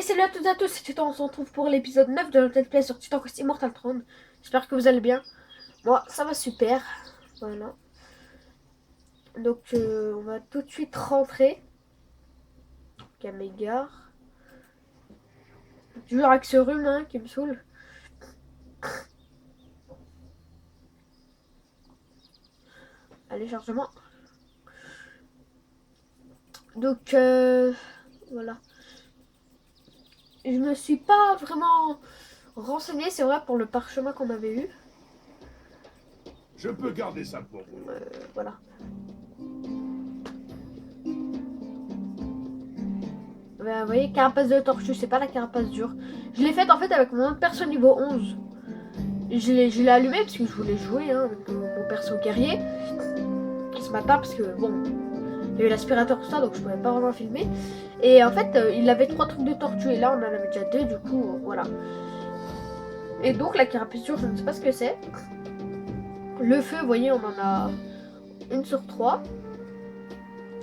salut à toutes et à tous, c'est Titan, on se retrouve pour l'épisode 9 de notre let's play sur Titan Quest Immortal Throne. J'espère que vous allez bien. Moi, ça va super. Voilà. Donc, on va tout de suite rentrer. Kamégare. Toujours avec ce rhume hein, qui me saoule. Allez, chargement. Donc, voilà. Je me suis pas vraiment renseigné, c'est vrai, pour le parchemin qu'on avait eu. Je peux garder ça pour vous. Voilà. Vous voyez, carapace de tortue, c'est pas la carapace dure. Je l'ai faite en fait avec mon autre perso niveau 11. Je l'ai allumé parce que je voulais jouer hein, avec mon perso guerrier. Ce matin parce que bon, il y a eu l'aspirateur tout ça donc je pouvais pas vraiment filmer. Et en fait, il avait 3 trucs de tortue et là on en avait déjà 2 du coup, voilà. Et donc la carapace dure, je ne sais pas ce que c'est. Le feu, vous voyez, on en a une sur 3.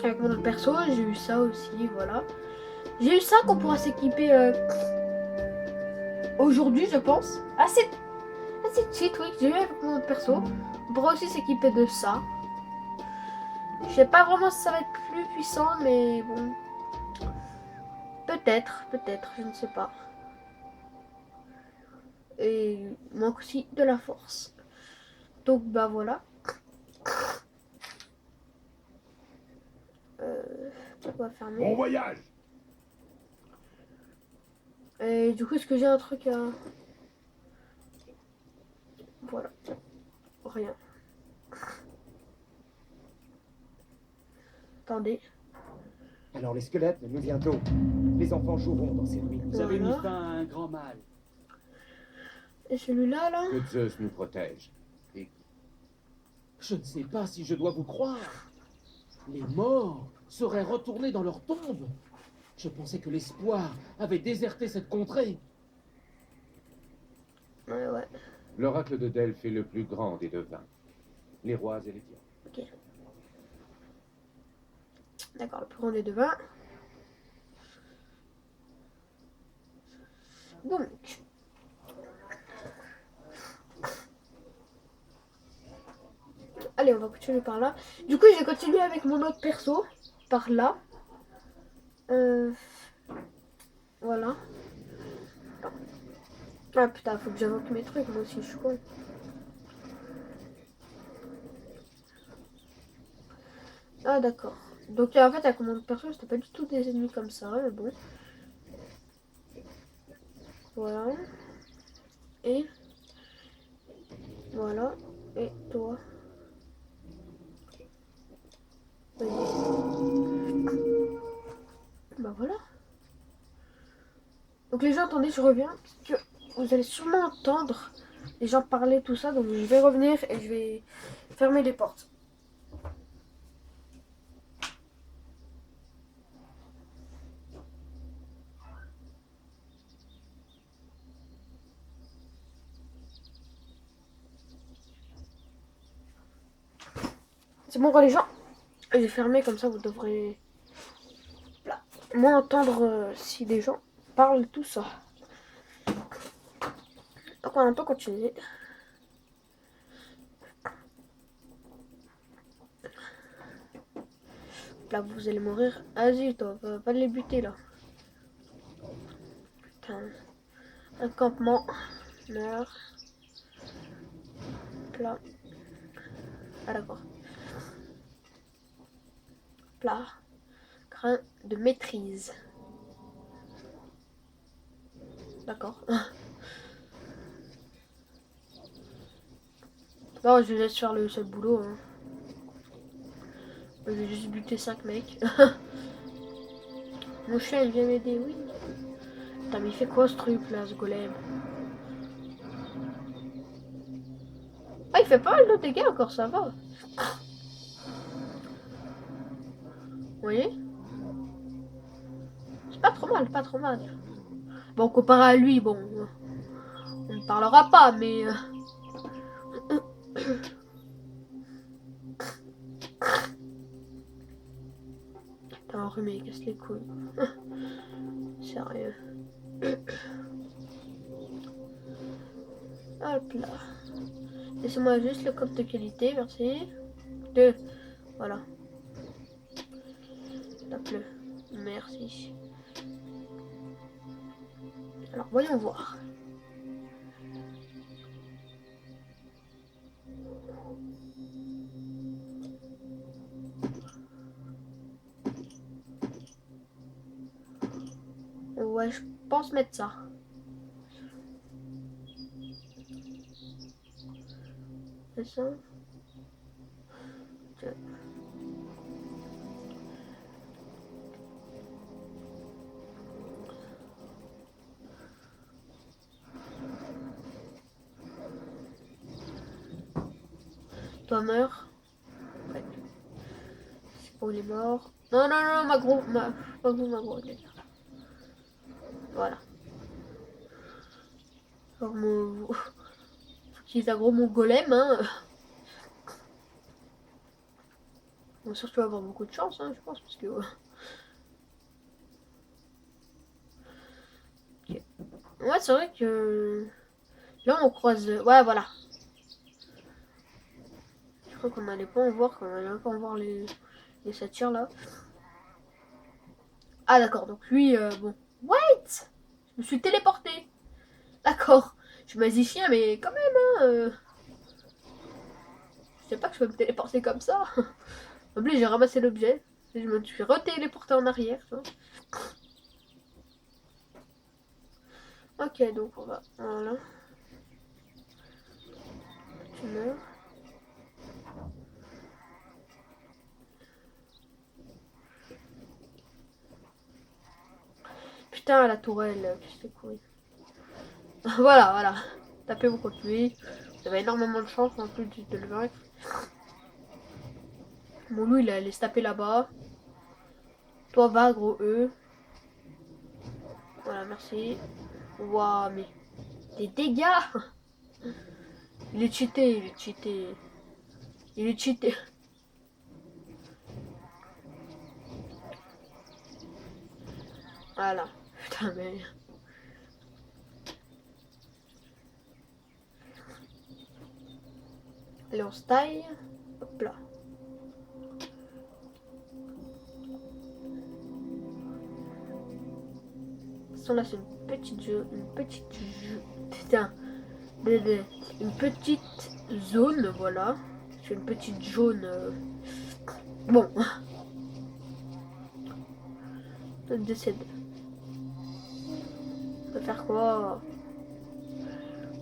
Avec mon autre perso, j'ai eu ça aussi, voilà. J'ai eu ça qu'on pourra s'équiper aujourd'hui, je pense. Assez de cheat, oui, que j'ai eu avec mon autre perso. On pourra aussi s'équiper de ça. Je sais pas vraiment si ça va être plus puissant, mais bon. Peut-être, je ne sais pas. Et il manque aussi de la force. Donc bah voilà. On va fermer. Bon voyage. Et du coup, est-ce que j'ai un truc à... Voilà. Rien. Attendez. Alors les squelettes, nous bientôt. Les enfants joueront dans ces ruines. Vous avez mis Voilà. fin à un grand mal. Et celui-là, là Que Zeus nous protège. Et Je ne sais pas si je dois vous croire. Les morts seraient retournés dans leur tombe. Je pensais que l'espoir avait déserté cette contrée. Ouais. l'oracle de Delphes est le plus grand des devins. Les rois et les dieux. Ok. D'accord, le plus grand des devins. Donc. Allez, on va continuer par là. Du coup, j'ai continué avec mon autre perso. Par là. Voilà. Ah putain, faut que j'invoque mes trucs, moi aussi, je suis con. Ah d'accord. Donc en fait, avec mon autre perso, c'était pas du tout des ennemis comme ça, mais bon. Voilà. Et... Voilà. Et toi. Vas-y. Bah voilà. Donc les gens, attendez, je reviens. Parce que vous allez sûrement entendre les gens parler, tout ça. Donc je vais revenir et je vais fermer les portes. C'est bon, les gens. J'ai fermé comme ça, vous devrez là, moins entendre si des gens parlent, tout ça. Donc on peut continuer. Là, vous allez mourir. Vas-y, toi, va pas les buter là. Putain. Un campement. Meurt. Plat. Ah, d'accord. Plat. Grain de maîtrise. D'accord. Non, je laisse faire le seul boulot. Hein. Je vais juste buter 5 mecs. Mon chien, il vient m'aider, oui. Putain, mais il fait quoi ce truc là, ce golem? Ah, il fait pas mal de dégâts encore, ça va. Vous voyez? C'est pas trop mal, pas trop mal. Bon, comparé à lui, bon, on ne parlera pas, mais... T'as enrhumé, casse les couilles. Sérieux. Hop là. Laissez-moi juste le code de qualité, merci. De... Voilà. Tape-le. Merci. Alors, voyons voir. Ouais, je pense mettre ça. C'est ça. Tiens. Toi meurs. Ouais. C'est pour les morts. Non, non, non, ma gros. Pas vous, ma gros. Voilà. Alors, mon... Faut qu'ils aggro mon golem, hein. On va surtout avoir beaucoup de chance, hein, je pense, parce que... Okay. Ouais, c'est vrai que... Là, on croise... Ouais, voilà. Je crois qu'on n'allait pas en voir, qu'on allait pas en voir les satyres, là. Ah, d'accord, donc lui, bon... Wait! Je me suis téléporté. D'accord. Je suis magicien, mais quand même, hein... Je sais pas que je peux me téléporter comme ça. En plus, j'ai ramassé l'objet. Et je me suis retéléporté en arrière, tu vois. Ok, donc on va... Voilà. Tu meurs. Putain, la tourelle, que je t'ai couru. Voilà, voilà. Tapez-vous contre lui. Vous avez énormément de chance en plus de le vaincre. Bon, lui, il allait se taper là-bas. Toi, va, gros E. Voilà, merci. Waouh, mais... Des dégâts. Il est cheaté, il est cheaté. Il est cheaté. Voilà. Putain, mais... Allez, on se taille. Hop là. Là, c'est une petite zone. Putain. Une petite zone, voilà. C'est une petite jaune. Bon. On décède. Tu vas faire quoi?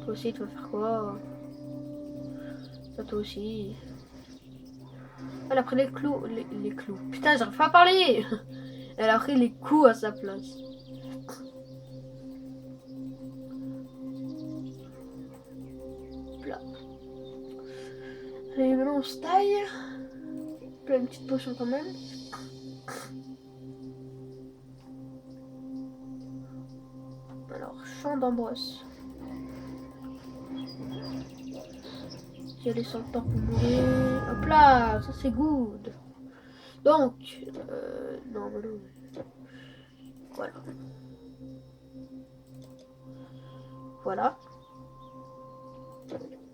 Toi aussi, tu vas faire quoi? Ça, toi aussi. Elle a pris les clous. Les clous. Putain, j'arrive pas à parler. Elle a pris les coups à sa place. Là. Allez, maintenant on se taille. Plein une petite potion quand même. Alors, champ d'Ambrose. Qui allait sur le temps pour mourir. Hop là, ça c'est good. Donc, non, voilà. Voilà.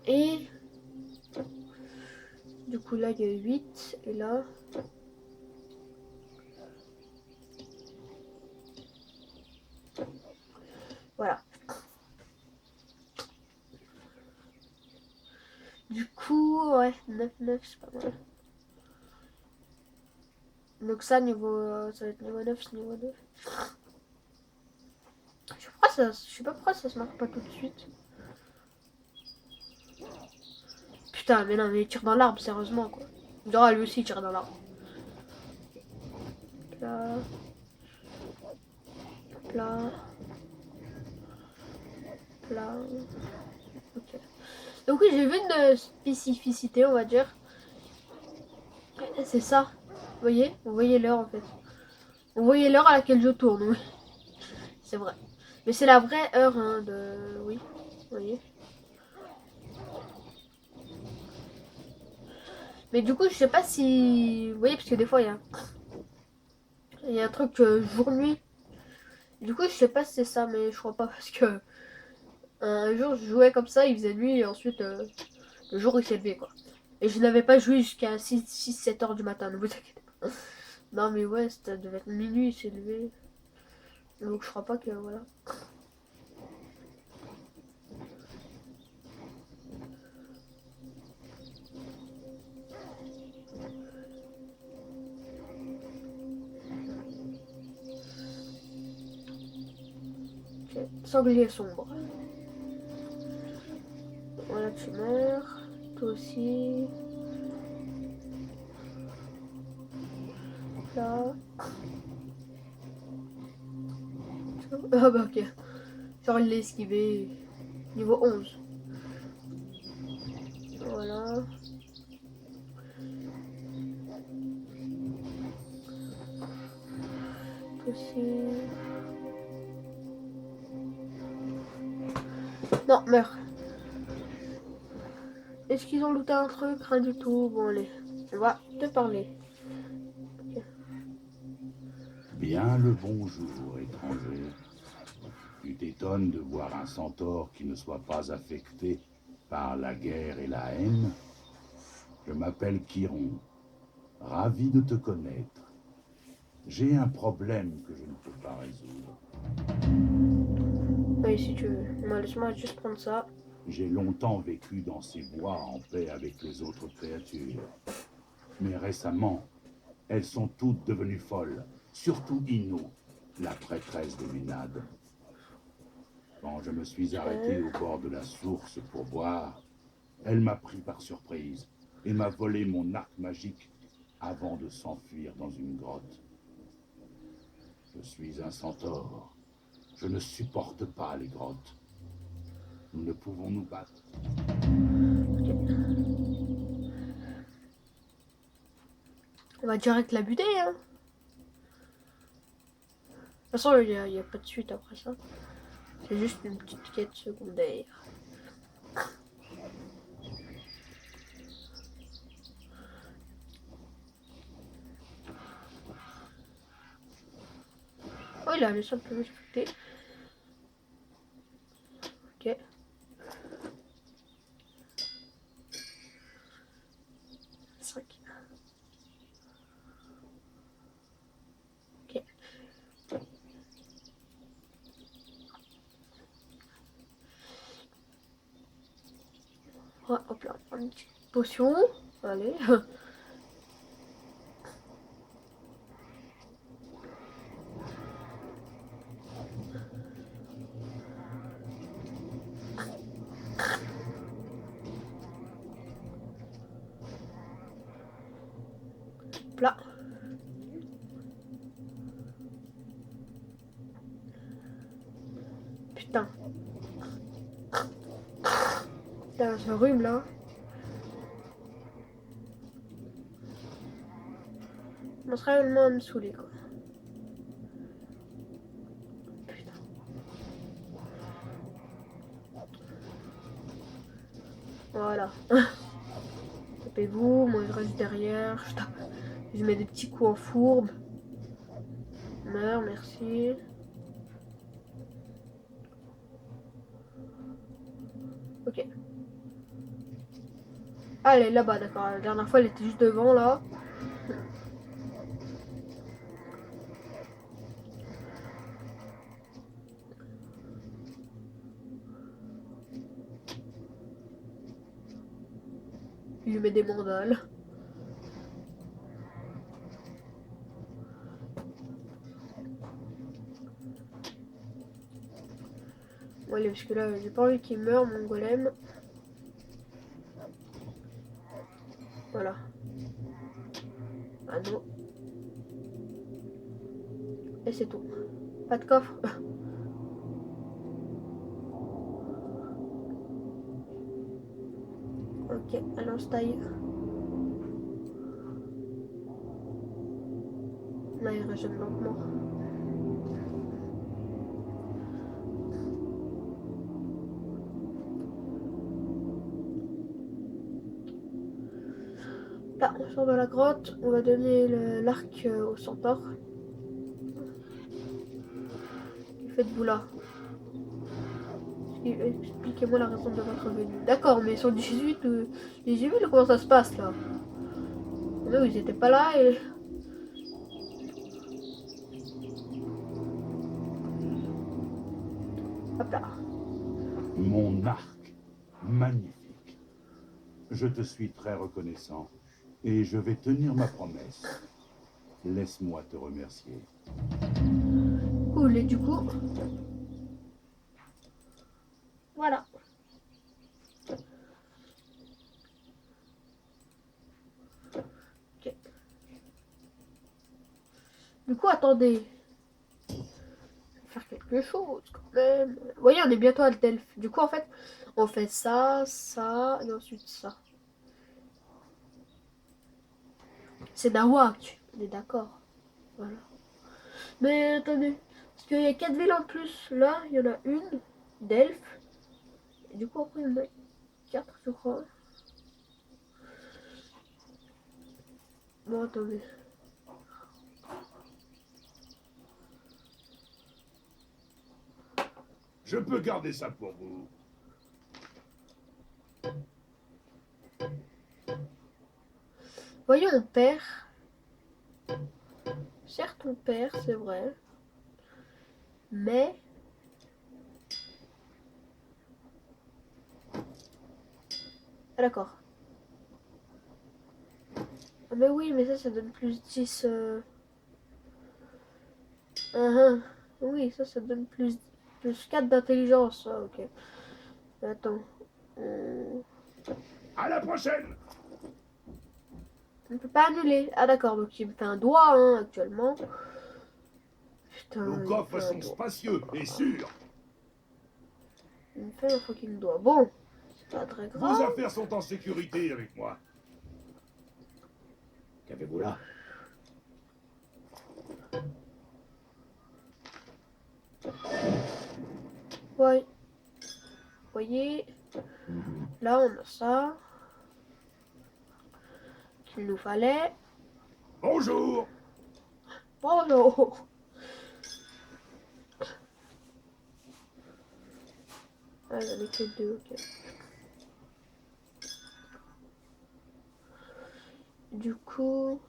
Et du coup là il y a 8 et là voilà. Du coup ouais 9 c'est pas mal. Donc ça niveau ça va être niveau 9, c'est niveau 9. Je sais pas pourquoi ça se marque pas tout de suite. Putain, mais non, mais il tire dans l'arbre, sérieusement, quoi. Dora, lui aussi, il tire dans l'arbre. Là. Là. Là. Ok. Donc oui, j'ai vu une spécificité, on va dire. C'est ça. Vous voyez l'heure, en fait. Vous voyez l'heure à laquelle je tourne, oui. C'est vrai. Mais c'est la vraie heure, hein, de... Oui, vous voyez. Mais du coup, je sais pas si... Vous voyez, parce que des fois, il y a un truc jour-nuit. Du coup, je sais pas si c'est ça, mais je crois pas parce que un jour je jouais comme ça, il faisait nuit et ensuite le jour il s'est levé quoi. Et je n'avais pas joué jusqu'à 6-7 heures du matin, ne vous inquiétez pas. Non mais ouais, ça devait être minuit, il s'est levé. Donc je crois pas que voilà. Ok, sanglier sombre. Voilà, tu meurs. Toi aussi. Là. Ah bah ok. Genre il l'a esquivé. Niveau 11. Voilà. Toi aussi. Non, meurs. Est-ce qu'ils ont looté un truc? Rien du tout. Bon allez. On va te parler. Bien le bonjour, étranger. Tu t'étonnes de voir un centaure qui ne soit pas affecté par la guerre et la haine? Je m'appelle Chiron. Ravi de te connaître. J'ai un problème que je ne peux pas résoudre. Oui, si tu veux. Moi, laisse-moi juste prendre ça. J'ai longtemps vécu dans ces bois en paix avec les autres créatures. Mais récemment, elles sont toutes devenues folles. Surtout Ino, la prêtresse des Ménades. Quand je me suis arrêté au bord de la source pour boire, elle m'a pris par surprise et m'a volé mon arc magique avant de s'enfuir dans une grotte. Je suis un centaure. Je ne supporte pas les grottes. Nous ne pouvons nous battre. On va direct la buter, hein. De toute façon, il y a pas de suite après ça. C'est juste une petite quête secondaire. Oh, il a laissé un peu affecté. Ok. Cinq. Ok. Ouais, hop là, on prend une petite potion. Allez. Hop là. Putain. Putain, ce rhume là. On serait réellement me saouler quoi. Putain. Voilà. Tapez-vous, moi je reste derrière. Je tape. Je mets des petits coups en fourbe. Meurs, merci. Ok. Ah, elle est là-bas, d'accord. La dernière fois, elle était juste devant, là. Il lui met des mandales. Bon, allez, parce que là, j'ai pas envie qu'il meure, mon golem. Voilà. Ah non. Et c'est tout. Pas de coffre. Ok, allons, se taille. Là, il régène lentement. Là, on sort de la grotte. On va donner l'arc au centaure. faites-vous là? Expliquez-moi la raison de votre venue. D'accord, mais sur du Jésus, les Jésus, comment ça se passe là? Mais ils étaient pas là et... Hop là. Mon arc, magnifique. Je te suis très reconnaissant et je vais tenir ma promesse. Laisse-moi te remercier. Cool, et du coup... Voilà. Ok. Du coup, attendez. Je vais faire quelque chose quand même. Vous voyez, on est bientôt à Delphes. Du coup, en fait, on fait ça, ça, et ensuite ça. C'est Nawak, on est d'accord. Voilà. Mais attendez, parce qu'il y a 4 villes en plus. Là, il y en a une, Delphes. Et du coup, après, il y en a 4, je crois. Bon, attendez. Je peux garder ça pour vous. Voyons, on perd. Certes, on perd, c'est vrai. Mais... Ah, d'accord. Ah, mais oui, mais ça donne plus 10... Oui, ça donne plus 4 d'intelligence. Ah, ok. Attends. À la prochaine! On ne peut pas annuler. Ah, d'accord, donc il me fait un doigt, hein, actuellement. Putain, Nos il me coffres fait un sont doigt. spacieux et sûrs. Il me fait un fucking doigt. Bon, c'est pas très Vos grave. affaires sont en sécurité avec moi. Qu'avez-vous là? Ouais. Vous voyez, là on a ça qu'il nous fallait. Bonjour! Bonjour. Ah, j'en ai que 2, ok. Du coup,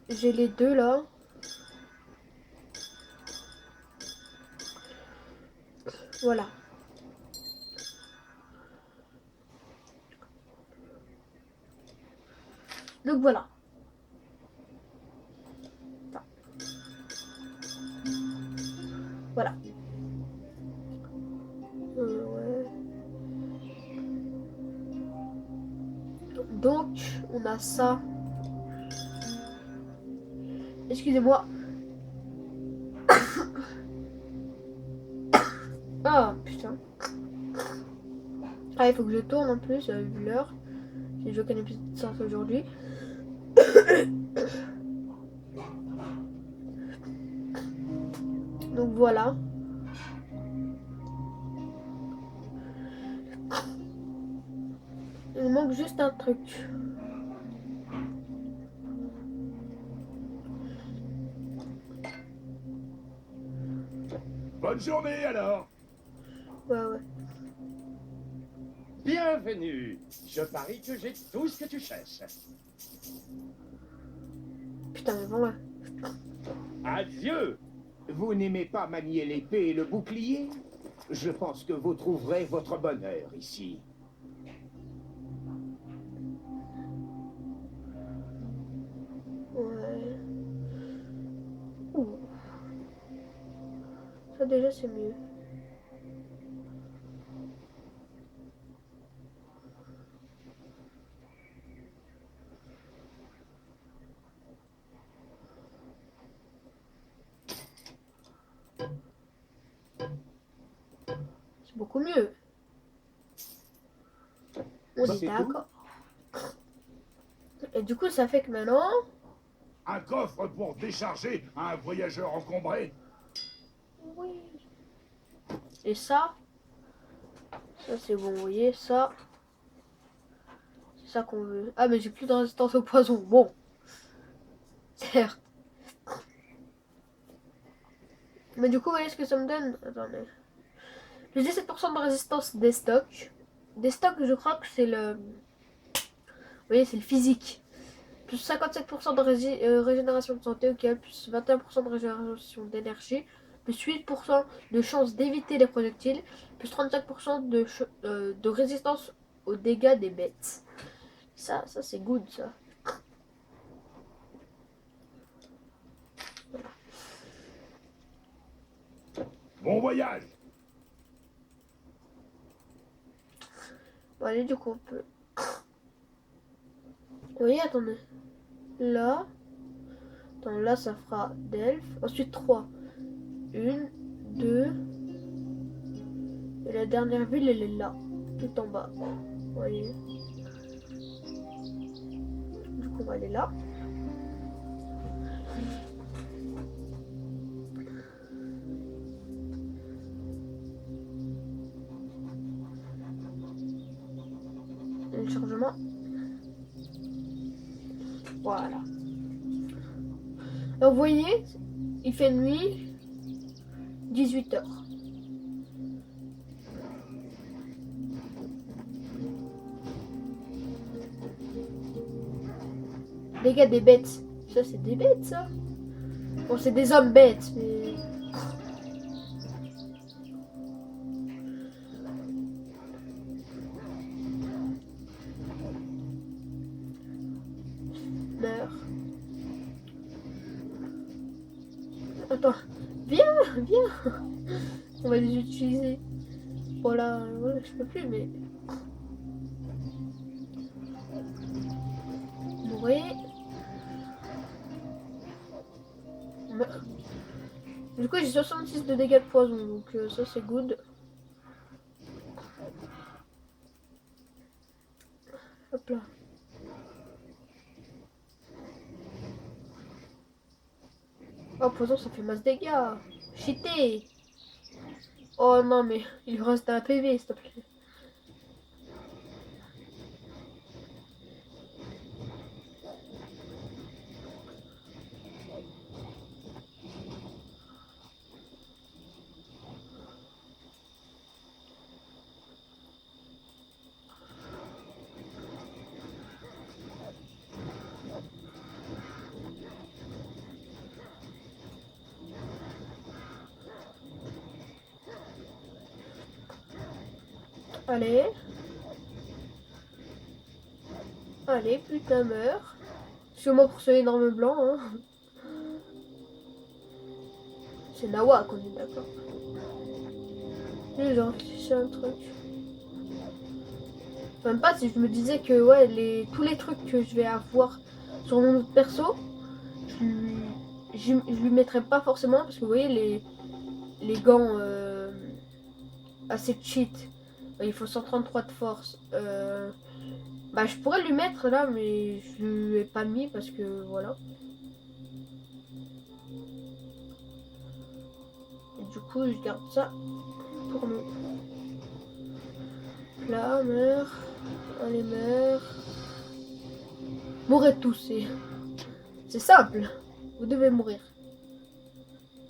j'ai les deux là. Voilà. Donc voilà. Enfin, voilà. Ouais. Donc, on a ça. Excusez-moi. Ah, putain. Ah, il faut que je tourne en plus, vu l'heure. J'ai joué qu'un épisode de sorte aujourd'hui. Donc voilà. Il manque juste un truc. Bonne journée alors! Ouais, ouais. Bienvenue. Je parie que j'ai tout ce que tu cherches. Putain, mais bon, ouais. Adieu. Vous n'aimez pas manier l'épée et le bouclier? Je pense que vous trouverez votre bonheur ici. Ouais. Ouh. Ça déjà c'est mieux. C'est beaucoup mieux. On Bah, est c'est d'accord. Et du coup, ça fait que maintenant... Un coffre pour décharger un voyageur encombré. Oui. Et ça c'est bon, vous voyez, ça... C'est ça qu'on veut. Ah, mais j'ai plus de résistance au poison. Bon. Certes. Mais du coup, vous voyez ce que ça me donne? Attendez. J'ai 17% de résistance des stocks. Des stocks, je crois que c'est le... Vous voyez, c'est le physique. Plus 57% de régénération de santé, ok. Plus 21% de régénération d'énergie. Plus 8% de chance d'éviter les projectiles. Plus 35% de résistance aux dégâts des bêtes. Ça c'est good, ça. Bon voyage! Bon, allez, du coup, on peut... Vous voyez, attendez. Là. Attends, là, ça fera Delphes. Ensuite, 3. 1, 2. Et la dernière ville, elle est là. Tout en bas. Vous voyez. Du coup, on va aller là. Et le chargement. Voilà. Donc, vous voyez, il fait nuit, 18h. Les gars, des bêtes. Ça, c'est des bêtes, ça. Bon, c'est des hommes bêtes, mais... Meurs. Attends. Viens. On va les utiliser. Voilà, je peux plus, mais... Mourir. Du coup, j'ai 66 de dégâts de poison, donc ça c'est good. Hop là. Oh, poison, ça fait masse dégâts. Cheaté. Oh non, mais il lui reste un PV, s'il te plaît. Allez. Allez, putain, meurs. Sûrement pour ce énorme blanc, hein. C'est Nawak, on est d'accord. J'ai réfléchi à un truc. Même pas si je me disais que ouais, tous les trucs que je vais avoir sur mon autre perso, je lui mettrais pas forcément parce que vous voyez les gants assez cheat. Il faut 133 de force. Bah je pourrais lui mettre là, mais je lui ai pas mis parce que voilà. Et du coup je garde ça pour nous. Là, meurs. Allez, meurs. Mourrez tous, c'est simple. Vous devez mourir.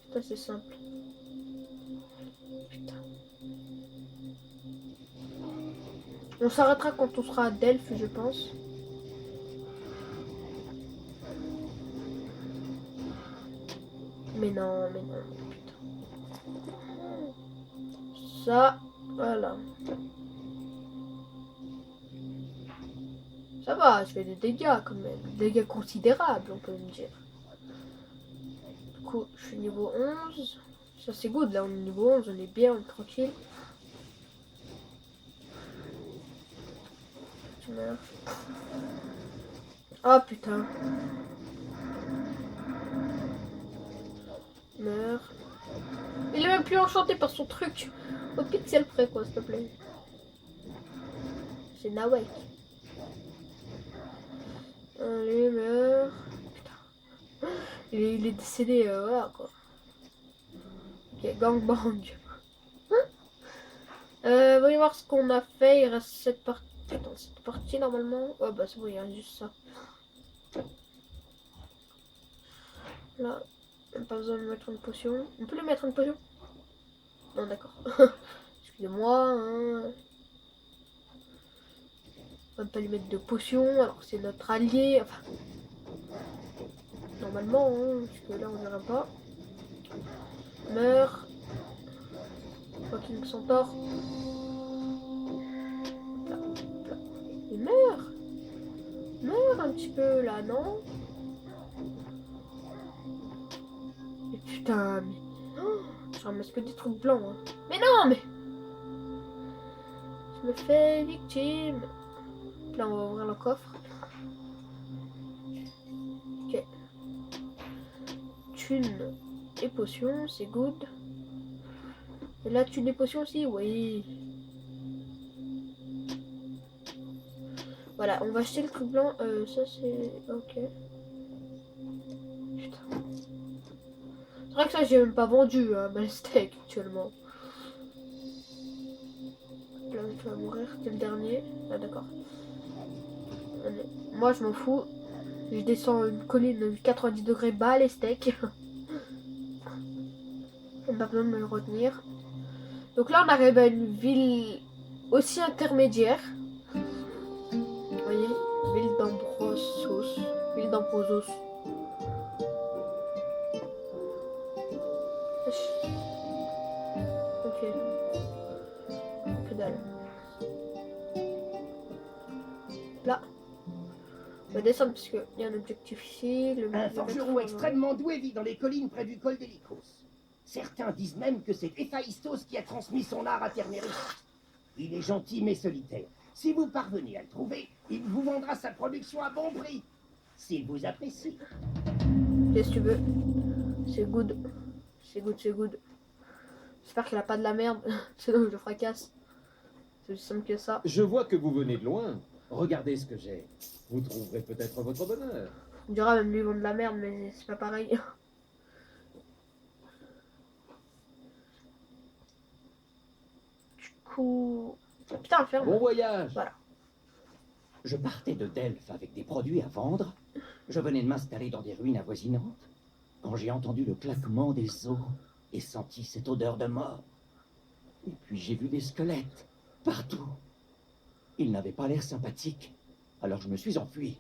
Putain, c'est simple. Putain. On s'arrêtera quand on sera à Delphes, je pense. Mais non, putain. Ça, voilà. Ça va, je fais des dégâts quand même. Des dégâts considérables, on peut me dire. Du coup, je suis niveau 11. Ça c'est good, là on est niveau 11, on est bien, on est tranquille. Tu meurs. Ah putain. Meurs. Il est même plus enchanté par son truc. Au pixel près quoi, s'il te plaît. C'est Nawak. Allez, meurs. Putain. Il est décédé, voilà quoi. Ok, gangbang. Voyons voir ce qu'on a fait. Il reste cette partie. Attends, cette partie normalement. Oh bah c'est bon, il y a juste ça. Là. Pas besoin de mettre une potion. On peut lui mettre une potion? Non, d'accord. Excusez-moi. Hein. On va pas lui mettre de potion, alors que c'est notre allié. Enfin, normalement, hein, parce que là on verra pas. Meurs. Fucking centaure. Là, là. Il meurt. Meurt un petit peu là, non? Mais putain, mais. Oh, je ramasse que des trucs blancs. Hein. Mais non, mais. Je me fais victime. Là, on va ouvrir le coffre. Ok. Thune et potions, c'est good. Et là, thune et potions aussi, oui. Voilà, on va acheter le truc blanc. Ça, c'est... Ok. Putain. C'est vrai que ça, j'ai même pas vendu, hein, ma steak, actuellement. Là, tu vas mourir, t'es le dernier. Ah, d'accord. Moi, je m'en fous. Je descends une colline de 90 degrés bas, les steaks. On n'a pas besoin de me le retenir. Donc là, on arrive à une ville aussi intermédiaire. Vous voyez, ville d'Ambrosos. Ville d'Ambrosos. Ok. Que dalle. Là. On va descendre parce qu'il y a un objectif ici. Un forgeron extrêmement doué vit dans les collines près du col d'Hélicos. Certains disent même que c'est Héphaïstos qui a transmis son art à Terméris. Il est gentil mais solitaire. Si vous parvenez à le trouver, il vous vendra sa production à bon prix. S'il vous apprécie. Qu'est-ce que tu veux? C'est good. C'est good, c'est good. J'espère qu'il a pas de la merde. Sinon je le fracasse. C'est aussi simple que ça. Je vois que vous venez de loin. Regardez ce que j'ai. Vous trouverez peut-être votre bonheur. On dira même lui ils vendent de la merde, mais c'est pas pareil. Du coup... Putain, ferme. Bon voyage. Voilà. Je partais de Delphes avec des produits à vendre. Je venais de m'installer dans des ruines avoisinantes quand j'ai entendu le claquement des os et senti cette odeur de mort. Et puis j'ai vu des squelettes partout. Ils n'avaient pas l'air sympathiques, alors je me suis enfui.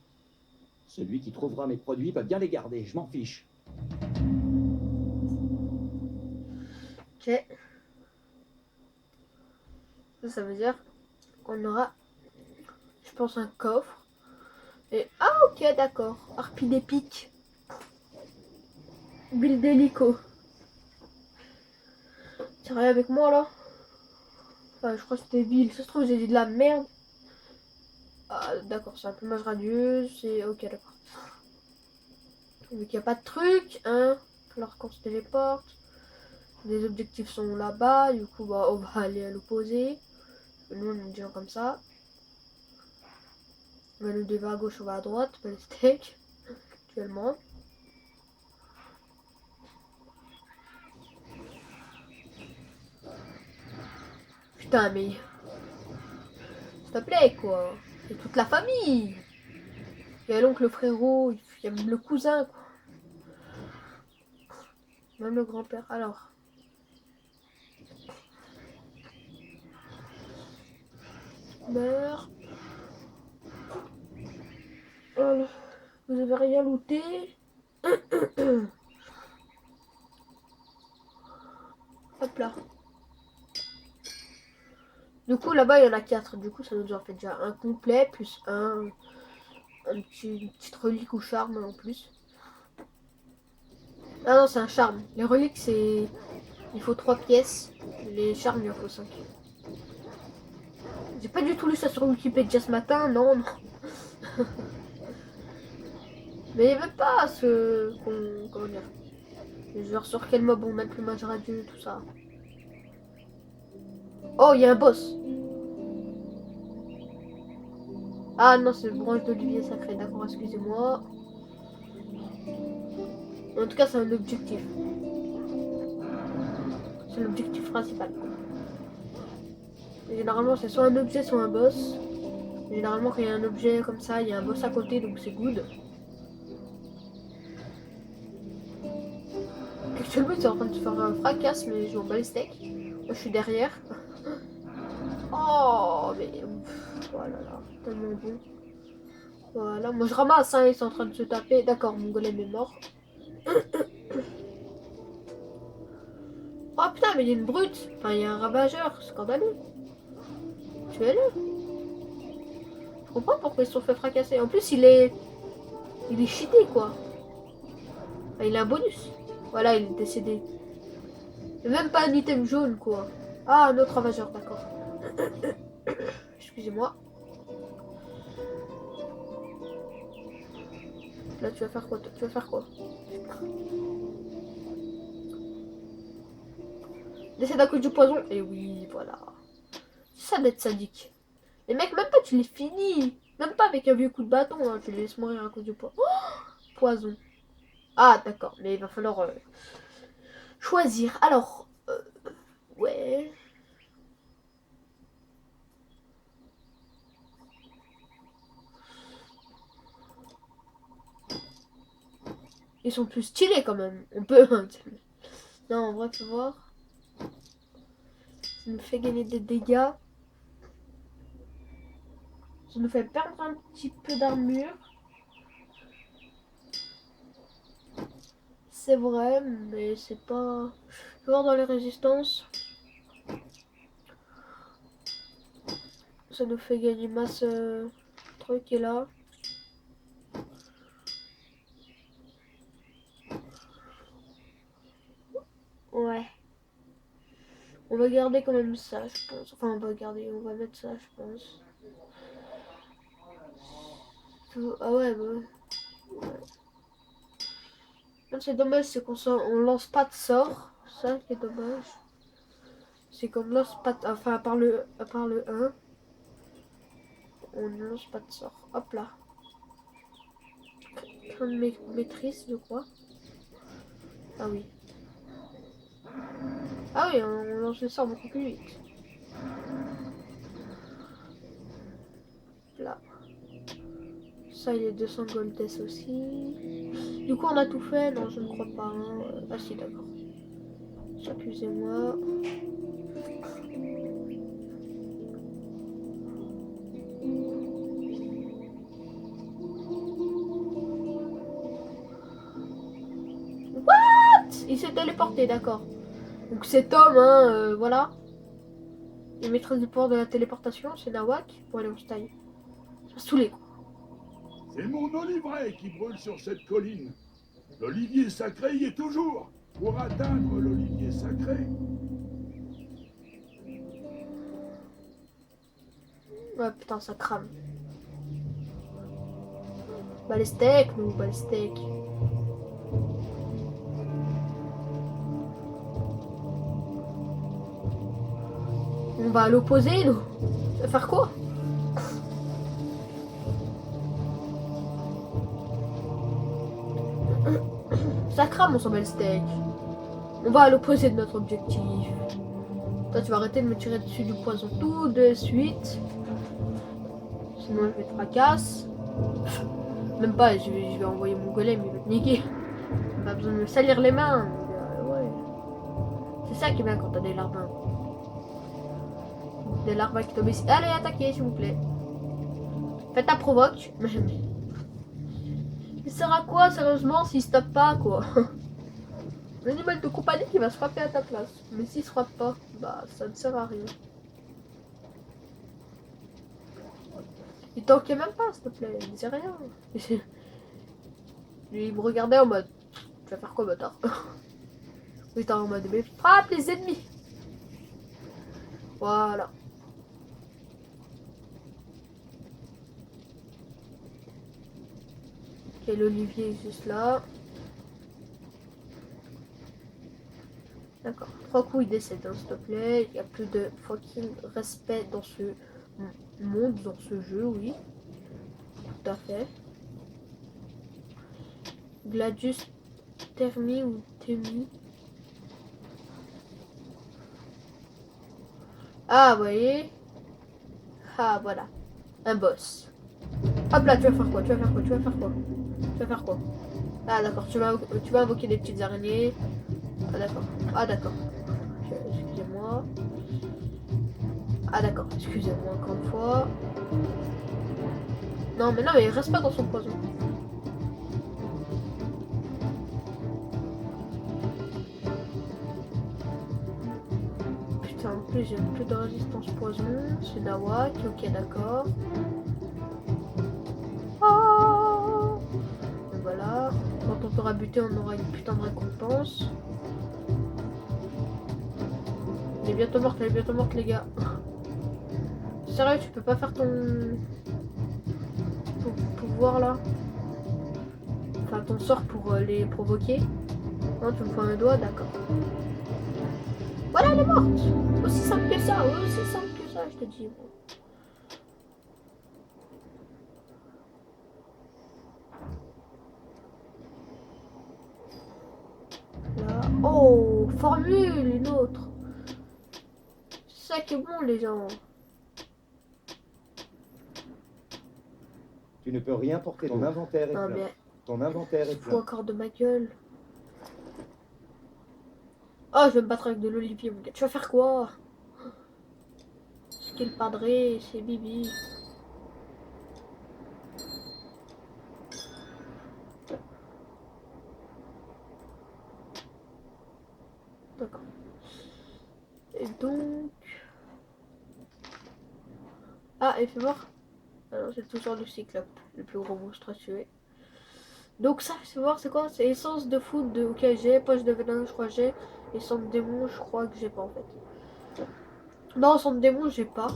Celui qui trouvera mes produits va bien les garder, je m'en fiche. Ok. Ça veut dire qu'on aura, je pense, un coffre. Et ah ok, d'accord. Harpie d'épique. Bulle d'hélico. C'est rien avec moi là. Enfin, je crois que c'était ville. Ça se trouve j'ai dit de la merde. Ah d'accord, c'est un plumage radieux. C'est ok, d'accord. Vu qu'il n'y a pas de truc, hein. Alors qu'on se téléporte. Les objectifs sont là-bas. Du coup, bah, on va aller à l'opposé. Nous, on est des gens comme ça. On va nous devant à gauche, on va à droite. Pas les steaks. Actuellement. Putain, mais... S'il te plaît, quoi. Et toute la famille. Il y a l'oncle, le frérot, il y a même le cousin, quoi. Même le grand-père. Alors. Meurs. Voilà. Vous avez rien looté. Hop là. Du coup, là-bas, il y en a 4. Du coup, ça nous en fait déjà un complet, plus une petite relique ou charme en plus. Ah non, c'est un charme. Les reliques, c'est... Il faut 3 pièces. Les charmes, il en faut 5. J'ai pas du tout lu ça sur Wikipédia ce matin, non, non. Mais il n'y avait pas ce... Comment dire? Genre sur quel mob on met le plumage radieux, tout ça. Oh, il y a un boss. Ah non, c'est le branche d'olivier sacré. D'accord, excusez-moi. En tout cas, c'est un objectif. C'est l'objectif principal. Et généralement, c'est soit un objet, soit un boss. Et généralement, quand il y a un objet comme ça, il y a un boss à côté, donc c'est good. Parce que le but c'est en train de se faire un fracasse, mais je m'en bats les steaks. Moi je suis derrière. Oh, mais. Oh là là, tellement bon. Voilà, moi je ramasse, hein, ils sont en train de se taper. D'accord, mon golem est mort. Oh putain, mais il y a une brute. Enfin, il y a un ravageur, scandaleux. Tuez-le. Je comprends pourquoi ils se sont fait fracasser. En plus, il est cheaté, quoi. Enfin, il a un bonus. Voilà, il est décédé. Il n'y a même pas un item jaune, quoi. Ah, un autre ravageur, d'accord. Excusez-moi. Là, tu vas faire quoi, toi? Tu vas faire quoi? Décède à cause du poison. Et oui, voilà. C'est ça d'être sadique. Les mecs, même pas tu les finis. Même pas avec un vieux coup de bâton. Hein. Tu les laisses mourir à cause du poison. Ah, d'accord. Mais il va falloir choisir. Alors, ouais. Ils sont plus stylés quand même. On peut. Non, en vrai, faut voir. Ça nous fait gagner des dégâts. Ça nous fait perdre un petit peu d'armure. C'est vrai, mais c'est pas... Je vais voir dans les résistances. Ça nous fait gagner masse truc est là. Ouais. On va garder quand même ça, je pense. Enfin, on va garder, on va mettre ça, je pense. Ah ouais, bah ouais. Ouais. C'est dommage, c'est on lance pas de sort. Ça qui est dommage. C'est qu'on lance pas de... Enfin, à part le 1. On ne lance pas de sort. Hop là. Crainte de maîtrise, je crois. Ah oui. Ah oui, on lance le sort beaucoup plus vite. Là. Ça, il est 200 goldess aussi. Du coup, on a tout fait? Non, je ne crois pas. Hein. Ah si, d'accord. Excusez-moi. What? Il s'est téléporté, d'accord. Donc cet homme, hein, voilà. Il maîtrise du pouvoir de la téléportation, c'est Nawak pour aller au style. Ça m'a saoulé, quoi. C'est mon oliveraie qui brûle sur cette colline. L'olivier sacré y est toujours. Pour atteindre l'olivier sacré, Ouais, putain, ça crame. Bah les steaks, nous, bah les steaks. On va à l'opposé, nous. Ça va faire quoi? Ça crame, on s'en bat le steak. On va à l'opposé de notre objectif. Toi, tu vas arrêter de me tirer dessus du poison tout de suite. Sinon, je vais te fracasse. Même pas, je vais envoyer mon golem, il va te niquer. Pas besoin de me salir les mains. Ouais. C'est ça qui est bien quand t'as des larbins. Des larbins qui tombent ici. Allez, attaquez, s'il vous plaît. Faites ta provoque. Mais ça sert à quoi, sérieusement, s'il se tape pas, quoi? L'animal de compagnie qui va se frapper à ta place. Mais s'il se frappe pas, bah ça ne sert à rien. Il tankait même pas, s'il te plaît, il disait rien. Lui, il me regardait en mode, tu vas faire quoi, bâtard? Oui, t'es en mode, mais frappe les ennemis. Voilà. Ok, l'olivier est juste là. D'accord. 3 coups, il décède, hein, s'il te plaît. Il y a plus de fucking respect dans ce monde, dans ce jeu, oui. Tout à fait. Gladius Termi ou Temi. Ah, vous voyez. Ah, voilà. Un boss. Hop là, tu vas faire quoi? Tu vas faire quoi? Tu vas faire quoi? Tu vas faire quoi? Ah, d'accord, tu vas invoquer des petites araignées. Ah d'accord. Ah d'accord. Excusez-moi. Ah d'accord, excusez-moi encore une fois. Non mais il reste pas dans son poison. Putain, en plus j'ai plus de résistance poison. C'est Nawak, ok d'accord. Oh, et voilà. Quand on t'aura buté, on aura une putain de récompense. Elle est bientôt morte les gars. Sérieux, tu peux pas faire ton pouvoir là? Enfin ton sort pour les provoquer? Non, tu me fais un doigt, d'accord. Voilà, elle est morte! Aussi simple que ça, je te dis. Là. Oh, formule, une autre. C'est ça qui est bon, les gens. Tu ne peux rien porter. Ton inventaire est Non, plein. mais Ton inventaire est fous plein. encore de ma gueule. Oh, je vais me battre avec de l'olivier, mon gars. Tu vas faire quoi? C'est le padré, c'est Bibi. D'accord. Et donc... Ah, et fais voir. Alors, c'est toujours le cyclope, le plus gros monstre à tuer. Donc ça, fais voir, c'est quoi? C'est essence de foudre de OKG, poche de venin, je crois que j'ai. Et sang de démon, je crois que j'ai pas en fait. Non, sang de démon, j'ai pas.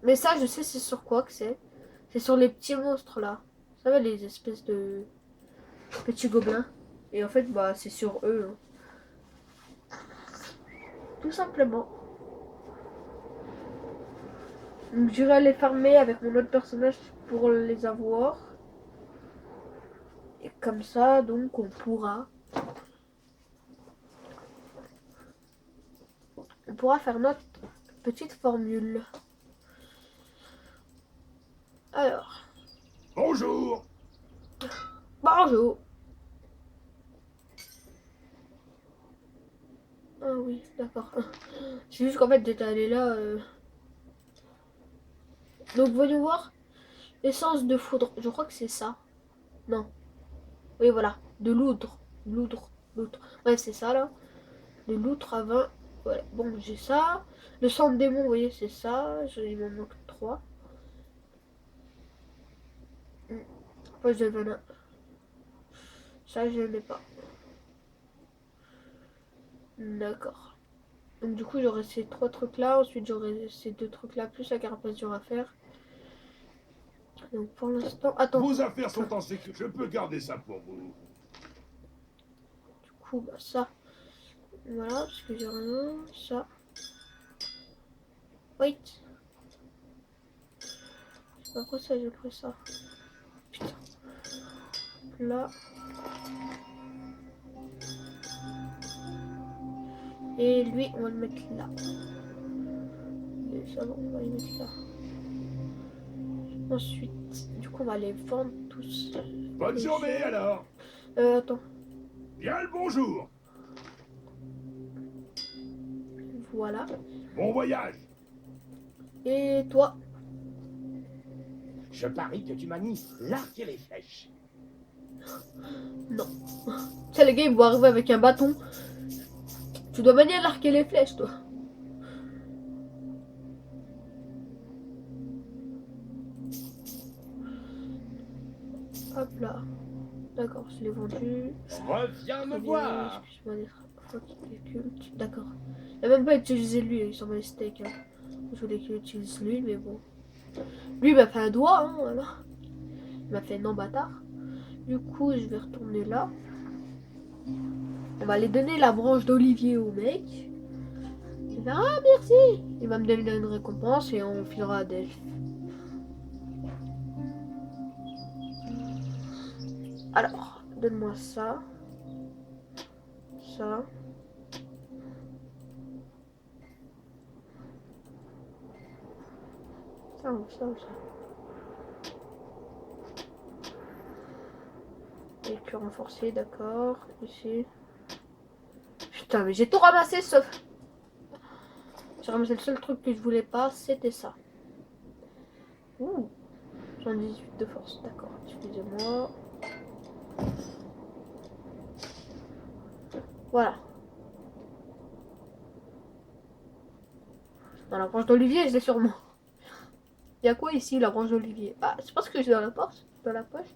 Mais ça, je sais c'est sur quoi que c'est. C'est sur les petits monstres là. Ça va, les espèces de petits gobelins. Et en fait, bah, c'est sur eux. Hein. Tout simplement. Donc j'irai les farmer avec mon autre personnage pour les avoir. Et comme ça, donc, on pourra faire notre petite formule. Alors, Bonjour. bonjour. Ah oui, d'accord. C'est juste qu'en fait, j'étais allé là. Donc, voyons voir. Essence de foudre. Je crois que c'est ça. Non. Oui, voilà. De l'oudre. L'outre. Ouais, c'est ça, là. De l'outre à 20. Voilà. Bon, j'ai ça. Le sang de démon, vous voyez, c'est ça. Il m'en manque 3. Poche de venin. Ça, je n'ai pas. D'accord. Donc, du coup, j'aurai ces 3 trucs-là. Ensuite, j'aurai ces 2 trucs-là, plus la carapace dure à faire. Donc, pour l'instant... Attends. Vos affaires sont en sécurité. Je peux garder ça pour vous. Du coup, bah, ça. Voilà, parce que j'ai rien. Ça. Wait. C'est pas quoi ça, j'ai pris ça. Putain. Là. Et lui, on va le mettre là. Et ça, on va le mettre là. Ensuite, du coup, on va les vendre tous. Bonne journée alors. Attends. Bien le bonjour. Voilà. Bon voyage. Et toi? Je parie que tu manies l'arc et les flèches. Non. Tu sais, les gars, ils vont arriver avec un bâton. Tu dois manier l'arc et les flèches, toi. Hop là. D'accord, je l'ai vendu. Reviens me voir. Excuse-moi d'être... D'accord. Il n'a même pas utilisé lui, il s'en met les steaks. Hein. Je voulais qu'il utilise lui, mais bon. Lui, il m'a fait un doigt, hein, voilà. Il m'a fait non bâtard. Du coup, je vais retourner là. On va aller donner la branche d'olivier au mec. Il va ah merci. Il va me donner une récompense et on filera à Delphes. Alors, donne-moi ça. Ça. Ça ou ça ou ça. Lecture renforcée, d'accord. Ici. Putain, mais j'ai tout ramassé sauf... J'ai ramassé le seul truc que je voulais pas, c'était ça. Ouh. 118 de force, d'accord. Excusez-moi. Voilà. Dans la branche d'olivier, je l'ai sûrement. Il y a quoi ici, la branche d'olivier? Ah, c'est pas ce que j'ai dans la poche. Dans la poche.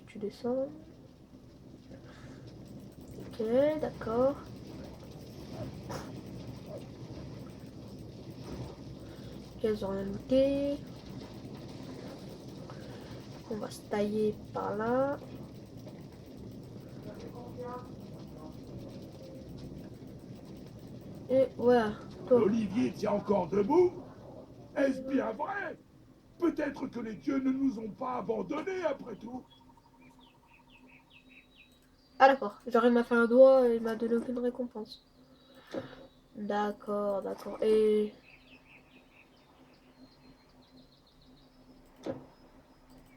Tu descends. Ok, d'accord. Ok, ils ont rien looté. On va se tailler par là. Et voilà. Toi. L'olivier tient encore debout? Est-ce bien vrai? Peut-être que les dieux ne nous ont pas abandonnés après tout. Ah d'accord, genre il m'a fait un doigt et il m'a donné aucune récompense. D'accord, d'accord. Et...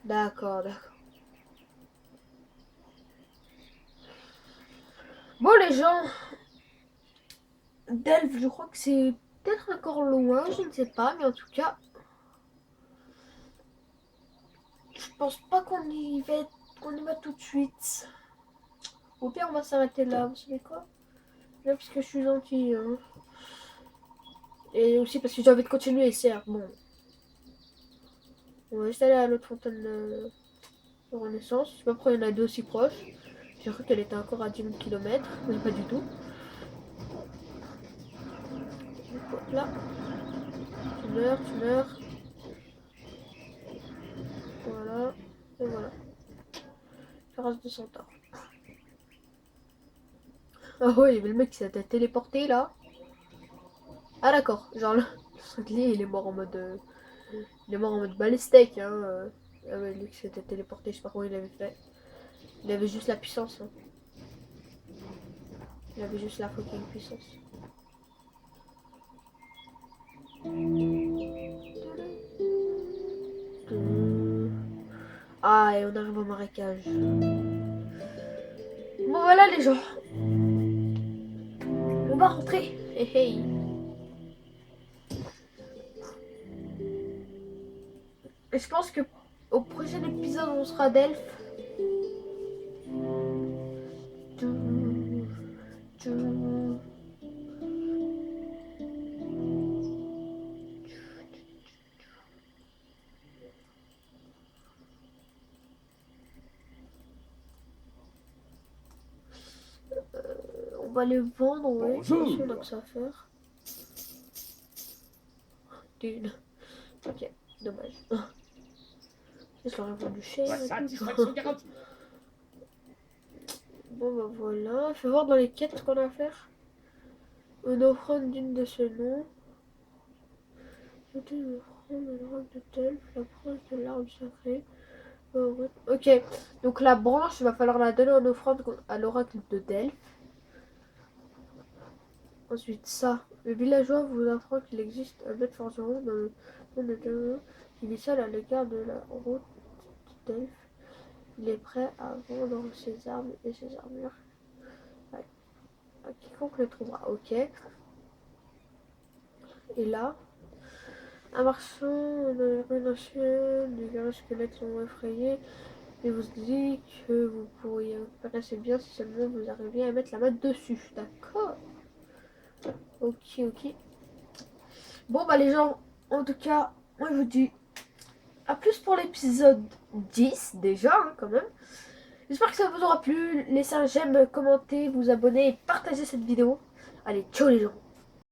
D'accord, d'accord. Bon les gens, Delphes, je crois que c'est peut-être encore loin, je ne sais pas, mais en tout cas, je pense pas qu'on y va tout de suite. Au pire, on va s'arrêter là, vous savez quoi? Là, parce que je suis gentille. Hein. Et aussi parce que j'ai envie de continuer, certes. Bon. On va juste aller à l'autre fontaine de Renaissance. Je sais pas pourquoi il y en a deux aussi proches. J'ai cru qu'elle était encore à 10 000 km, mais pas du tout. Là. Tu meurs. Voilà. Et voilà. Terrasse de centaure. Ah ouais, il y avait le mec qui s'était téléporté là. Ah d'accord, genre le sanglier il est mort en mode... il est mort en mode balistique hein. Ah ouais, lui qui s'était téléporté, je sais pas comment il avait fait. Il avait juste la puissance. Hein. Il avait juste la fucking puissance. Ah, et on arrive au marécage. Bon voilà les gens. On va rentrer. Hey, hey. Et je pense que au prochain épisode on sera Delphes. On va les vendre, ouais. Bonjour. On a que ça à faire. D'une. Ok, dommage. Je l'aurais vendu cher. et tout. Satisfaction garantie. Bon bah voilà. Fais voir dans les quêtes qu'on a à faire. Une offrande digne de ce nom. Une offrande de l'oracle de Delphes, la branche de l'arbre sacré. Ok, donc la branche, il va falloir la donner en offrande à l'oracle de Delphes. Ensuite, ça. Le villageois vous apprend qu'il existe un maître forgeron dans le monde de Delphes qui vit seul à l'écart de la route de Delphes. Il est prêt à vendre ses armes et ses armures à quiconque le trouvera. Ok. Et là, un marchand dans les ruines anciennes, des guerriers squelettes l'ont effrayé. Et vous dit que vous pourriez récupérer ces biens si seulement vous arriviez à mettre la main dessus. D'accord. Ok. Bon bah les gens, en tout cas, moi je vous dis à plus pour l'épisode 10 déjà hein, quand même. J'espère que ça vous aura plu. Laissez un j'aime, commentez, vous abonner et partagez cette vidéo. Allez, ciao les gens.